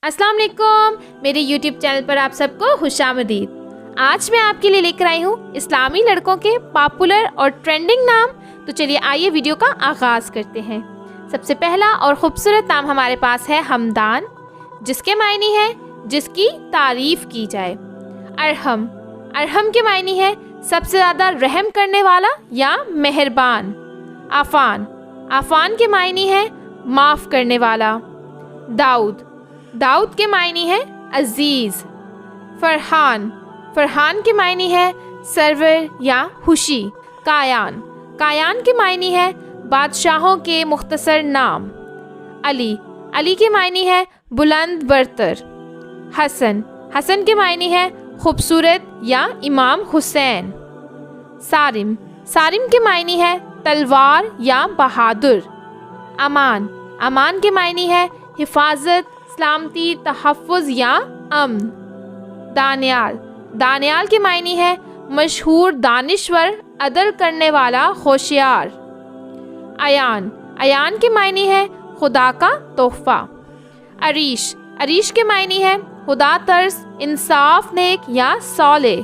السلام علیکم، میرے یوٹیوب چینل پر آپ سب کو خوش آمدید۔ آج میں آپ کے لیے لے کر آئی ہوں اسلامی لڑکوں کے پاپولر اور ٹرینڈنگ نام۔ تو چلیے آئیے ویڈیو کا آغاز کرتے ہیں۔ سب سے پہلا اور خوبصورت نام ہمارے پاس ہے حمدان، جس کے معنی ہے جس کی تعریف کی جائے۔ ارحم، ارحم کے معنی ہے سب سے زیادہ رحم کرنے والا یا مہربان۔ عفان، عفان کے معنی ہے معاف کرنے والا۔ داؤد، داؤد کے معنی ہے عزیز۔ فرحان، فرحان کے معنی ہے سرور یا خوشی۔ کایان، کایان کے معنی ہے بادشاہوں کے مختصر نام۔ علی، علی کے معنی ہے بلند برتر۔ حسن، حسن کے معنی ہے خوبصورت یا امام حسین۔ صارم، صارم کے معنی ہے تلوار یا بہادر۔ امان، امان کے معنی ہے حفاظت، سلامتی، تحفظ یا امن۔ دانیال، دانیال کے معنی ہے مشہور دانشور، عدل کرنے والا، ہوشیار۔ ایان، ایان کے معنی ہے خدا کا تحفہ۔ عریش، عریش کے معنی ہے خدا ترس، انصاف نیک یا صالح۔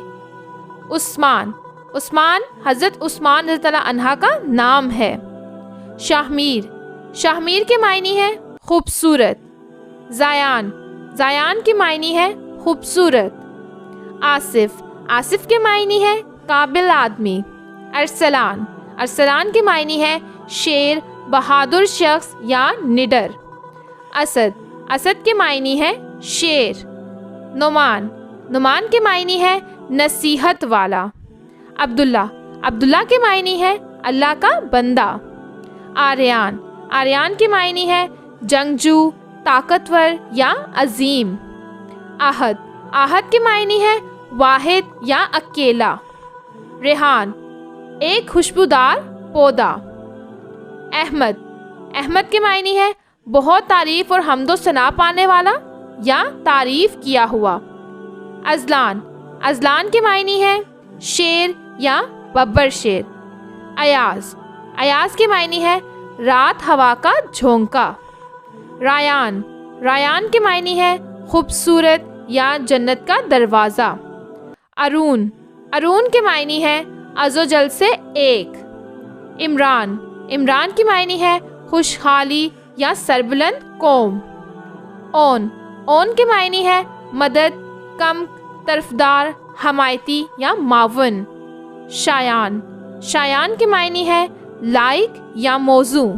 عثمان، عثمان حضرت عثمان رضی اللہ عنہ کا نام ہے۔ شاہمیر، شاہمیر کے معنی ہے خوبصورت۔ زایان، زایان کے معنی ہے خوبصورت۔ آصف، آصف کے معنی ہے قابل آدمی۔ ارسلان، ارسلان کے معنی ہے شیر، بہادر شخص یا نڈر۔ اسد، اسد کے معنی ہے شیر۔ نعمان، نعمان کے معنی ہے نصیحت والا۔ عبداللہ، عبداللہ کے معنی ہے اللہ کا بندہ۔ آریان، آریان کے معنی ہے جنگجو، طاقتور یا عظیم۔ آہد، آہد کے معنی ہے واحد یا اکیلا۔ ریحان، ایک خوشبودار پودا۔ احمد، احمد کے معنی ہے بہت تعریف اور حمد و ثنا پانے والا یا تعریف کیا ہوا۔ ازلان، ازلان کے معنی ہے شیر یا ببر شیر۔ ایاز، ایاز کے معنی ہے رات ہوا کا جھونکا۔ رایان، رایان کے معنی ہے خوبصورت یا جنت کا دروازہ۔ ارون، ارون کے معنی ہے عز و جل سے ایک۔ عمران، عمران کے معنی ہے خوشحالی یا سربلند قوم۔ اون، اون کے معنی ہے مدد، کم، طرفدار، حمایتی یا معاون۔ شایان، شایان کے معنی ہے لائق یا موزوں۔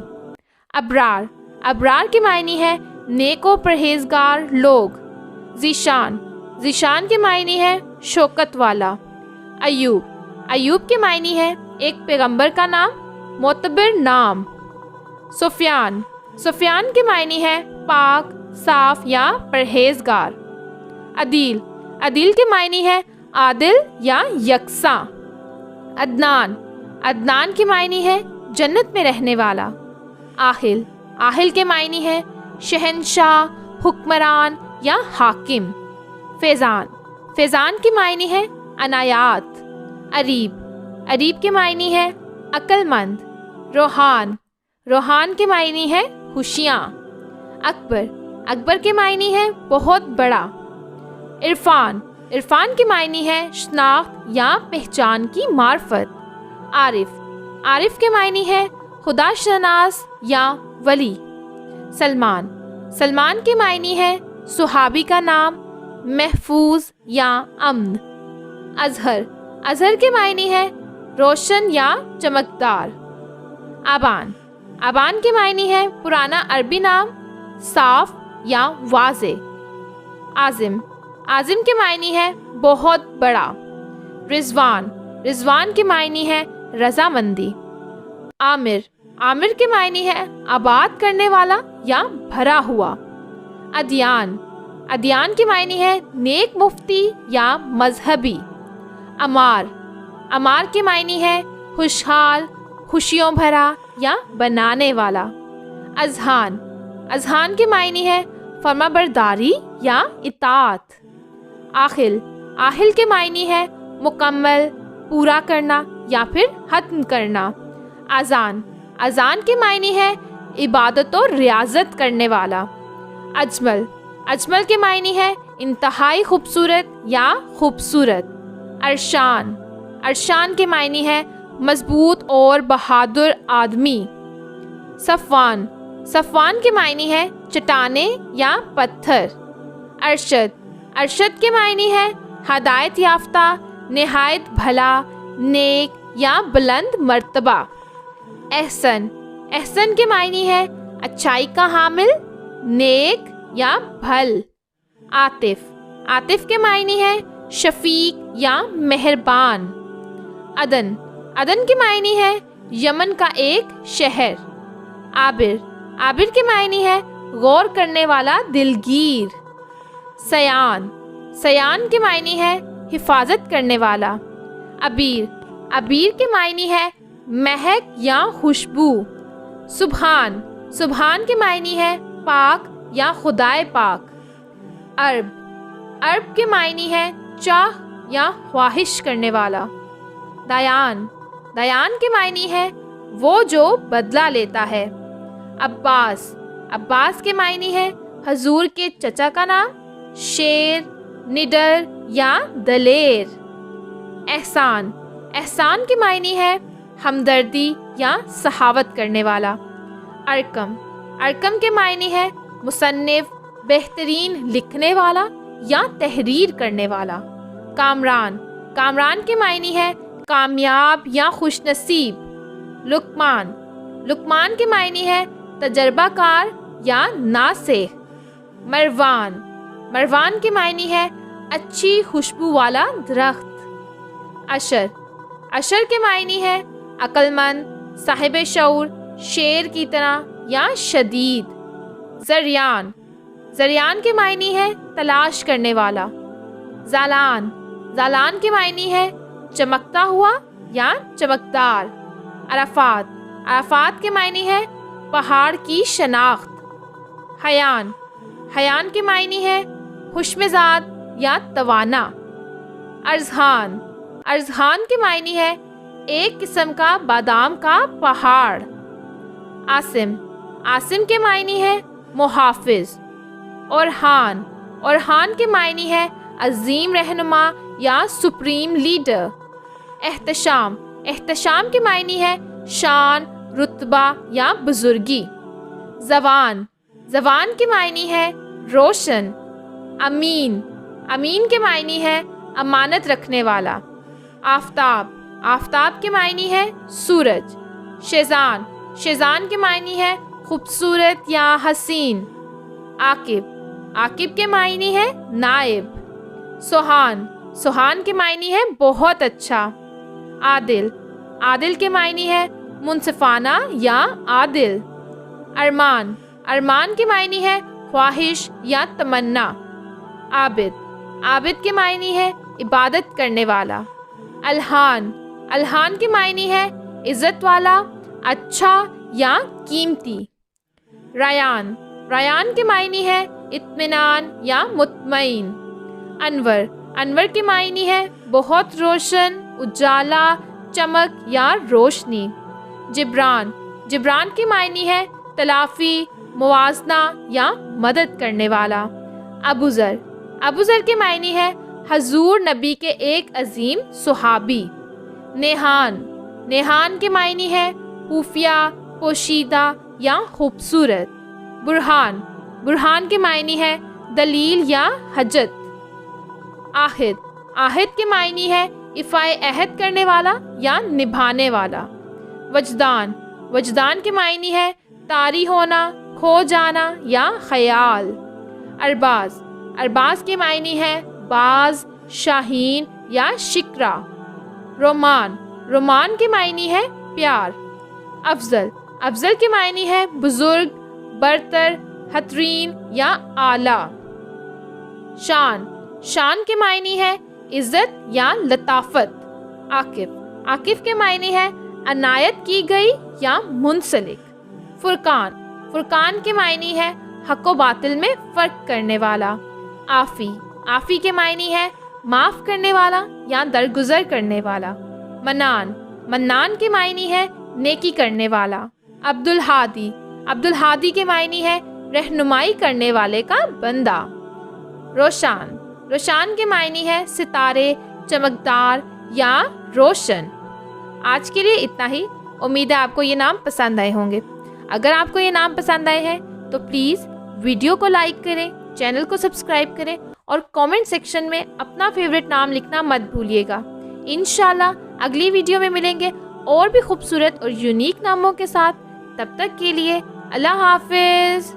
ابرار، ابرار کے معنی ہے نیک و پرہیزگار لوگ۔ ذیشان، ذیشان کے معنی ہے شوکت والا۔ ایوب، ایوب کے معنی ہے ایک پیغمبر کا نام، معتبر نام۔ سفیان، سفیان کے معنی ہے پاک، صاف یا پرہیزگار۔ عدیل، عدیل کے معنی ہے عادل یا یکساں۔ عدنان، عدنان کے معنی ہے جنت میں رہنے والا۔ آہل، آہل کے معنی ہے شہنشاہ، حکمران یا حاکم۔ فیضان، فیضان کے معنی ہے عنایات۔ اریب، اریب کے معنی ہے عقل مند۔ روحان، روحان کے معنی ہے خوشیاں۔ اکبر، اکبر کے معنی ہے بہت بڑا۔ عرفان، عرفان کے معنی ہے شناخت یا پہچان کی معرفت۔ عارف، عارف کے معنی ہے خدا شناس یا ولی۔ سلمان، سلمان کے معنی ہے صحابی کا نام، محفوظ یا امن۔ اظہر، اظہر کے معنی ہے روشن یا چمکدار۔ آبان، آبان کے معنی ہے پرانا عربی نام، صاف یا واضح۔ عازم، عازم کے معنی ہے بہت بڑا۔ رضوان، رضوان کے معنی ہے رضامندی۔ عامر، عامر کے معنی ہے آباد کرنے والا یا بھرا ہوا۔ ادیان، ادیان کے معنی ہے نیک مفتی یا مذہبی۔ امار، امار کے معنی ہے خوشحال، خوشیوں بھرا یا بنانے والا۔ اذہان، اذہان کے معنی ہے فرمانبرداری یا اطاعت۔ آخل، آخل کے معنی ہے مکمل، پورا کرنا یا پھر ختم کرنا۔ اذان، اذان کے معنی ہے عبادت و ریاضت کرنے والا۔ اجمل، اجمل کے معنی ہے انتہائی خوبصورت یا خوبصورت. ارشان. ارشان کے معنی ہے مضبوط اور بہادر آدمی. صفوان. صفوان کے معنی ہے چٹانیں یا پتھر. ارشد. ارشد کے معنی ہے ہدایت یافتہ، نہایت بھلا، نیک یا بلند مرتبہ. احسن. احسن کے معنی ہے اچھائی کا حامل، نیک یا بھل. عاطف. عاطف کے معنی ہے شفیق یا مہربان. عدن. عدن کے معنی ہے یمن کا ایک شہر. عابر. عابر کے معنی ہے غور کرنے والا، دلگیر. سیان. سیان کے معنی ہے حفاظت کرنے والا. عبیر. عبیر کے معنی ہے مہک یا خوشبو. سبحان. سبحان کے معنی ہے پاک یا خدائے پاک. عرب. عرب کے معنی ہے چاہ یا خواہش کرنے والا. دیان. دیان کے معنی ہے وہ جو بدلہ لیتا ہے. عباس. عباس کے معنی ہے حضور کے چچا کا نام، شیر، نڈر یا دلیر. احسان. احسان کے معنی ہے ہمدردی یا سخاوت کرنے والا. ارکم. ارکم کے معنی ہے مصنف، بہترین لکھنے والا یا تحریر کرنے والا. کامران. کامران کے معنی ہے کامیاب یا خوش نصیب. لقمان. لقمان کے معنی ہے تجربہ کار یا ناصح. مروان. مروان کے معنی ہے اچھی خوشبو والا درخت. عشر. عشر کے معنی ہے عقل مند، صاحب شعور، شیر کی طرح یا شدید. زریان. زریان کے معنی ہے تلاش کرنے والا. زالان. زالان کے معنی ہے چمکتا ہوا یا چمکدار. عرفات. عرفات کے معنی ہے پہاڑ کی شناخت. حیان. حیان کے معنی ہے خوش مزاج یا توانا. ارزہان. ارزہان کے معنی ہے ایک قسم کا بادام کا پہاڑ. عاصم. عاصم کے معنی ہے محافظ. اورحان. اورحان کے معنی ہے عظیم رہنما یا سپریم لیڈر. احتشام. احتشام کے معنی ہے شان، رتبہ یا بزرگی. زوان. زوان کے معنی ہے روشن. امین. امین کے معنی ہے امانت رکھنے والا. آفتاب. آفتاب کے معنی ہے سورج. شیزان. شیزان کے معنی ہے خوبصورت یا حسین. عاقب. عاقب کے معنی ہے نائب. سوہان. سوہان کے معنی ہے بہت اچھا. عادل. عادل کے معنی ہے منصفانہ یا عادل. ارمان. ارمان کے معنی ہے خواہش یا تمنا. عابد. عابد کے معنی ہے عبادت کرنے والا. الہان. الہان کے معنی ہے عزت والا، اچھا یا قیمتی. ریان. ریان کے معنی ہے اطمینان یا مطمئن. انور. انور کے معنی ہے بہت روشن، اجالا، چمک یا روشنی. جبران. جبران کے معنی ہے تلافی، موازنہ یا مدد کرنے والا. ابوذر. ابوذر کے معنی ہے حضور نبی کے ایک عظیم صحابی. نیہان. نیہان کے معنی ہے خفیہ، پوشیدہ یا خوبصورت. برہان. برہان کے معنی ہے دلیل یا حجت. عہد. عہد کے معنی ہے ایفائے عہد کرنے والا یا نبھانے والا. وجدان. وجدان کے معنی ہے طاری ہونا، کھو جانا یا خیال. ارباز. ارباز کے معنی ہے باز، شاہین یا شکرا. رومان. رومان کے معنی ہے پیار. افضل. افضل کے معنی ہے بزرگ، برتر، بہترین یا اعلیٰ. شان. شان کے معنی ہے عزت یا لطافت. عاقب. عاقب کے معنی ہے عنایت کی گئی یا منسلک. فرقان. فرقان کے معنی ہے حق و باطل میں فرق کرنے والا. عافی. عافی کے معنی ہے معاف کرنے والا یا درگزر کرنے والا. منان. منان کے معنی ہے نیکی کرنے والا. عبدالہادی. عبدالہادی کے معنی ہے رہنمائی کرنے والے کا بندہ. روشان. روشان کے معنی ہے ستارے، چمکدار یا روشن. آج کے لیے اتنا ہی. امید ہے آپ کو یہ نام پسند آئے ہوں گے. اگر آپ کو یہ نام پسند آئے ہیں تو پلیز ویڈیو کو لائک کریں، چینل کو سبسکرائب کریں اور کامنٹ سیکشن میں اپنا فیوریٹ نام لکھنا مت بھولیے گا. انشاءاللہ اگلی ویڈیو میں ملیں گے اور بھی خوبصورت اور یونیک ناموں کے ساتھ. تب تک کے لیے اللہ حافظ.